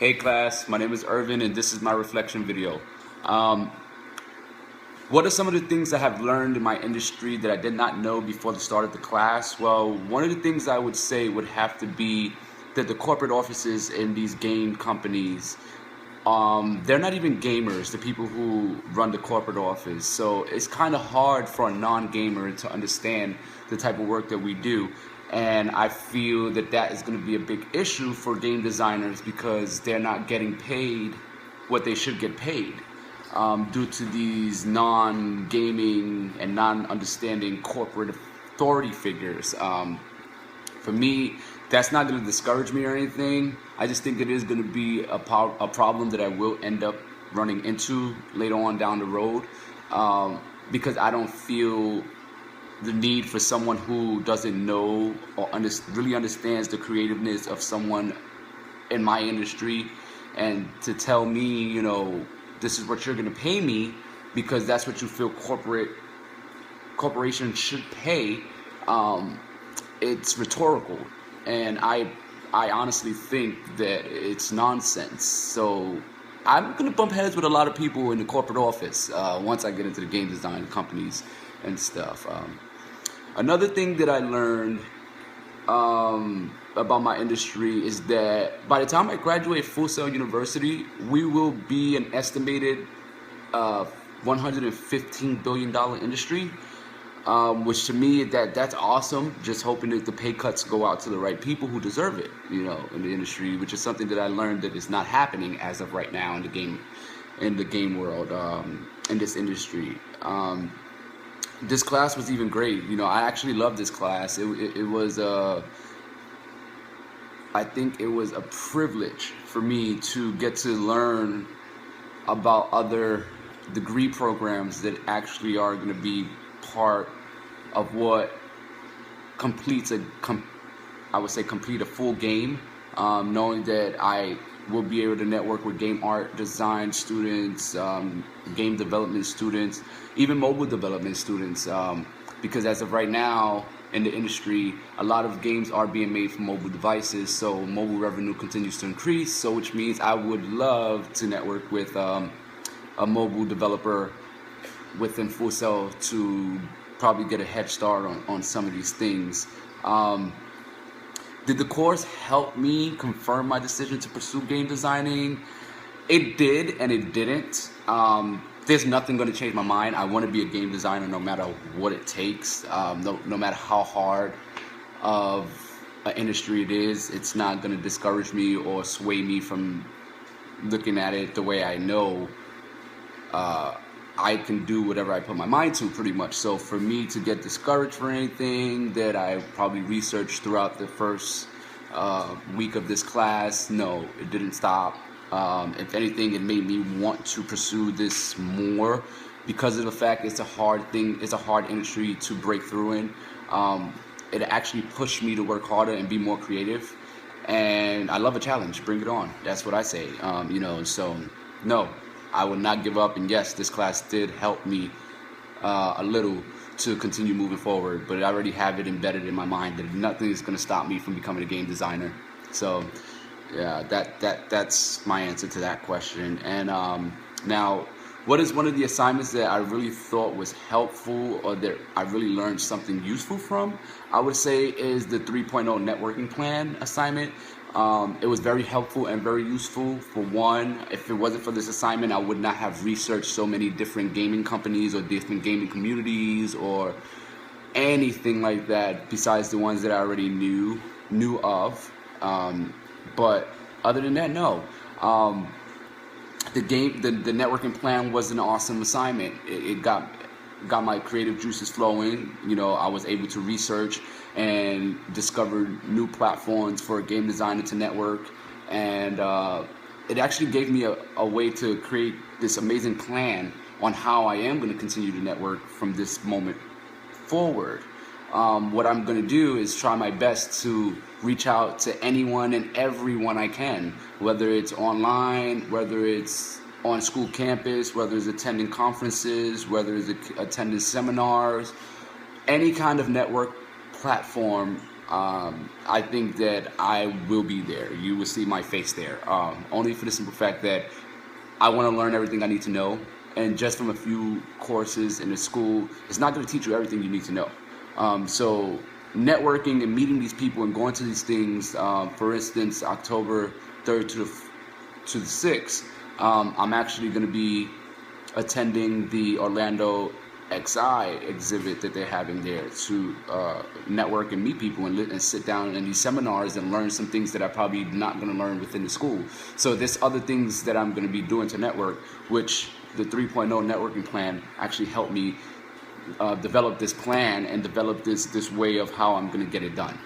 Hey class, my name is Irvin and this is my reflection video. Um, what are some of the things I have learned in my industry that I did not know before the start of the class? Well, one of the things I would say would have to be that the corporate offices in these game companies, they're not even gamers, the people who run the corporate office. So it's kind of hard for a non-gamer to understand the type of work that we do. And I feel that that is going to be a big issue for game designers because they're not getting paid what they should get paid due to these non-gaming and non-understanding corporate authority figures. For me, that's not going to discourage me or anything. I just think it is going to be a problem that I will end up running into later on down the road because I don't feel the need for someone who doesn't know or really understands the creativeness of someone in my industry and to tell me, this is what you're going to pay me because that's what you feel corporations should pay. It's rhetorical, and I honestly think that it's nonsense. So I'm gonna bump heads with a lot of people in the corporate office once I get into the game design companies and stuff. Another thing that I learned about my industry is that by the time I graduate Full Sail University, we will be an estimated $115 billion industry. Which to me, that's awesome. Just hoping that the pay cuts go out to the right people who deserve it, in the industry, which is something that I learned that is not happening as of right now in the game world, in this industry. This class was even great. I actually loved this class. It was, I think it was a privilege for me to get to learn about other degree programs that actually are going to be part of what completes I would say complete a full game, knowing that I will be able to network with game art design students, game development students, even mobile development students, because as of right now in the industry, a lot of games are being made for mobile devices, so mobile revenue continues to increase, so which means I would love to network with a mobile developer within Full Sail to probably get a head start on some of these things. Did the course help me confirm my decision to pursue game designing? It did and it didn't. There's nothing going to change my mind. I want to be a game designer no matter what it takes, no matter how hard of an industry it is. It's not going to discourage me or sway me from looking at it the way I know I can do whatever I put my mind to, pretty much. So for me to get discouraged for anything that I probably researched throughout the first week of this class, no, it didn't stop. If anything, it made me want to pursue this more because of the fact it's a hard thing, it's a hard industry to break through in. It actually pushed me to work harder and be more creative. And I love a challenge, bring it on. That's what I say, so no. I will not give up, and yes, this class did help me a little to continue moving forward, but I already have it embedded in my mind that nothing is going to stop me from becoming a game designer. So yeah, that's my answer to that question. And now, what is one of the assignments that I really thought was helpful or that I really learned something useful from? I would say is the 3.0 networking plan assignment. It was very helpful and very useful. For one, if it wasn't for this assignment, I would not have researched so many different gaming companies or different gaming communities or anything like that besides the ones that I already knew of. But other than that, no. The networking plan was an awesome assignment. It got my creative juices flowing. I was able to research and discover new platforms for a game designer to network, and it actually gave me a way to create this amazing plan on how I am going to continue to network from this moment forward. What I'm going to do is try my best to reach out to anyone and everyone I can, whether it's online, whether it's on school campus, whether it's attending conferences, whether it's attending seminars, any kind of network platform I think that I will be there. You will see my face there. Only for the simple fact that I want to learn everything I need to know. And just from a few courses in the school, it's not going to teach you everything you need to know. So networking and meeting these people and going to these things, for instance, October 3rd to the 6th, I'm actually going to be attending the Orlando XI exhibit that they're having there to network and meet people and sit down in these seminars and learn some things that I'm probably not going to learn within the school. So there's other things that I'm going to be doing to network, which the 3.0 networking plan actually helped me develop this plan and develop this way of how I'm going to get it done.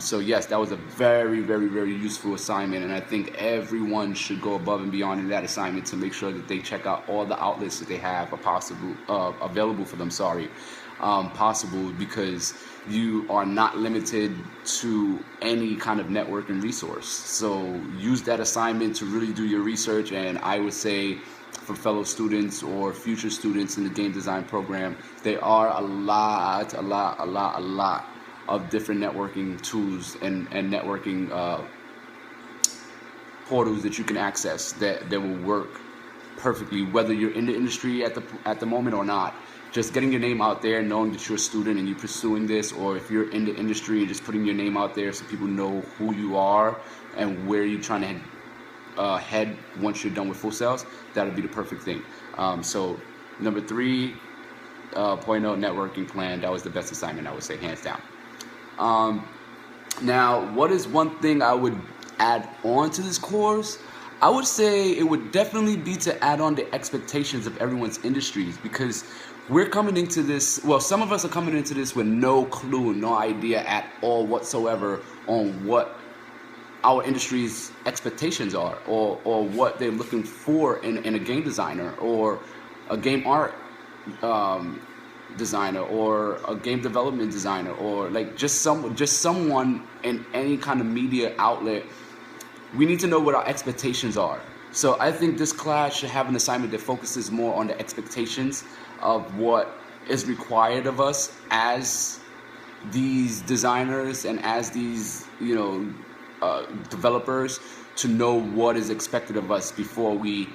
So yes, that was a very, very, very useful assignment, and I think everyone should go above and beyond in that assignment to make sure that they check out all the outlets that they have available for them. Possible, because you are not limited to any kind of networking resource. So use that assignment to really do your research, and I would say for fellow students or future students in the game design program, there are a lot of different networking tools and networking portals that you can access that will work perfectly, whether you're in the industry at the moment or not. Just getting your name out there, knowing that you're a student and you're pursuing this, or if you're in the industry and just putting your name out there so people know who you are and where you're trying to head once you're done with Full Sails, that'll be the perfect thing. So number 3.0 networking plan, that was the best assignment, I would say, hands down. Now, what is one thing I would add on to this course? I would say it would definitely be to add on the expectations of everyone's industries, because we're coming into this, well, some of us are coming into this with no clue, no idea at all whatsoever on what our industry's expectations are, or what they're looking for in a game designer or a game art designer or a game development designer, or like just someone in any kind of media outlet. We need to know what our expectations are. So I think this class should have an assignment that focuses more on the expectations of what is required of us as these designers and as these developers, to know what is expected of us before we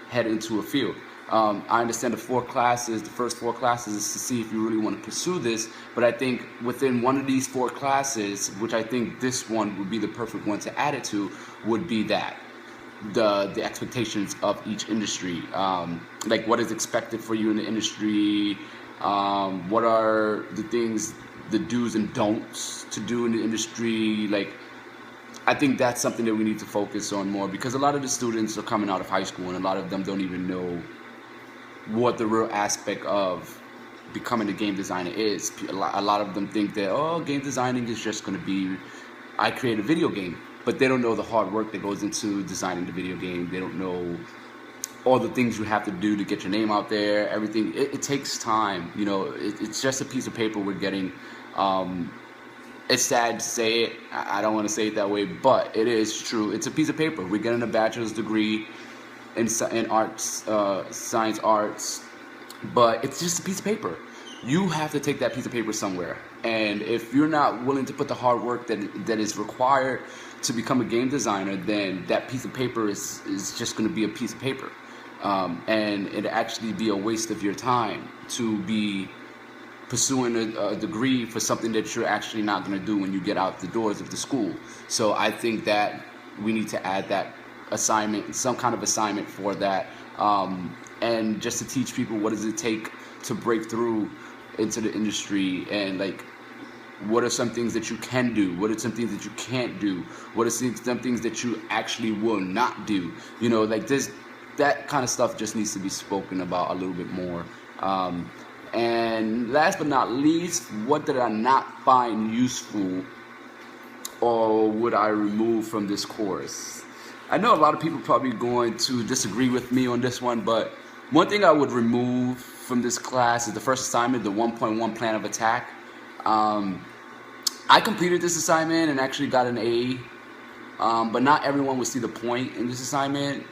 head into a field. I understand the first 4 classes is to see if you really want to pursue this, but I think within one of these 4 classes, which I think this one would be the perfect one to add it to, would be that the expectations of each industry, like what is expected for you in the industry, what are the things, the do's and don'ts to do in the industry. Like, I think that's something that we need to focus on more, because a lot of the students are coming out of high school and a lot of them don't even know what the real aspect of becoming a game designer is. A lot of them think that, oh, game designing is just going to be, I create a video game, but they don't know the hard work that goes into designing the video game. They don't know all the things you have to do to get your name out there. Everything, it takes time. It's just a piece of paper we're getting. It's sad to say it. I don't want to say it that way, but it is true. It's a piece of paper. We're getting a bachelor's degree in arts, science arts, but it's just a piece of paper. You have to take that piece of paper somewhere, and if you're not willing to put the hard work that is required to become a game designer, then that piece of paper is just going to be a piece of paper, and it'll actually be a waste of your time to be pursuing a degree for something that you're actually not going to do when you get out the doors of the school. So I think that we need to add that assignment, some kind of assignment for that, and just to teach people what does it take to break through into the industry, and like what are some things that you can do, what are some things that you can't do, what are some things that you actually will not do. Like this, that kind of stuff just needs to be spoken about a little bit more. And last but not least, what did I not find useful, or would I remove from this course? I know a lot of people probably going to disagree with me on this one, but one thing I would remove from this class is the first assignment, the 1.1 plan of attack. I completed this assignment and actually got an A, but not everyone would see the point in this assignment.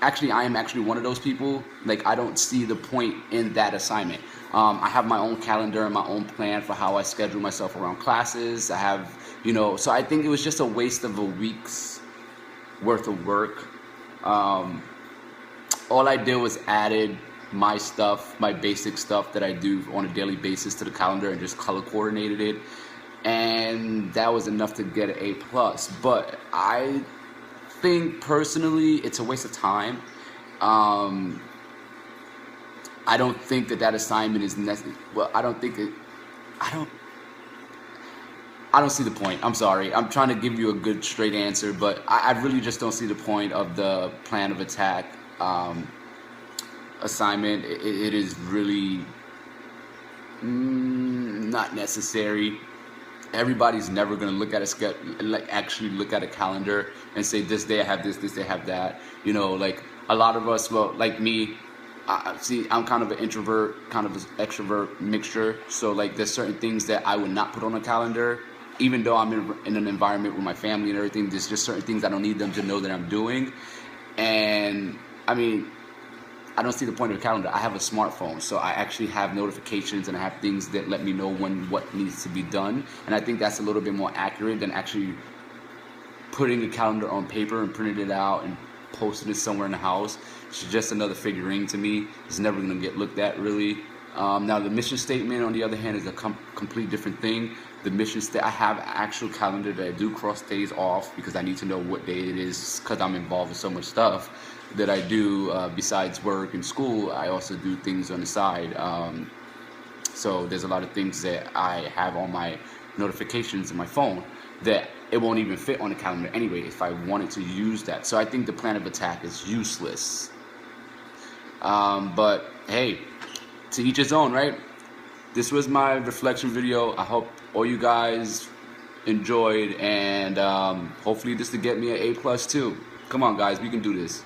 actually, I am actually one of those people. Like, I don't see the point in that assignment. I have my own calendar and my own plan for how I schedule myself around classes. I have, so I think it was just a waste of a week's worth of work. All I did was added my stuff, my basic stuff that I do on a daily basis to the calendar and just color coordinated it. And that was enough to get an A+. But I think personally it's a waste of time. I don't think that assignment is necessary. Well, I don't see the point. I'm sorry. I'm trying to give you a good straight answer, but I really just don't see the point of the plan of attack assignment. It is really not necessary. Everybody's never going to look at actually look at a calendar and say, this day I have this day I have that. Like a lot of us, well, like me, I'm kind of an introvert, kind of an extrovert mixture. So like there's certain things that I would not put on a calendar, even though I'm in an environment with my family and everything. There's just certain things I don't need them to know that I'm doing. And I mean, I don't see the point of a calendar. I have a smartphone, so I actually have notifications and I have things that let me know what needs to be done. And I think that's a little bit more accurate than actually putting a calendar on paper and printing it out and posting it somewhere in the house. It's just another figurine to me. It's never going to get looked at, really. Now, the mission statement, on the other hand, is a complete different thing. The mission I have an actual calendar that I do cross days off because I need to know what day it is, because I'm involved with so much stuff that I do besides work and school. I also do things on the side. So there's a lot of things that I have on my notifications in my phone that it won't even fit on the calendar anyway if I wanted to use that. So I think the plan of attack is useless. But hey, to each his own, right? This was my reflection video. I hope all you guys enjoyed, and hopefully this will get me an A+ too. Come on guys, we can do this.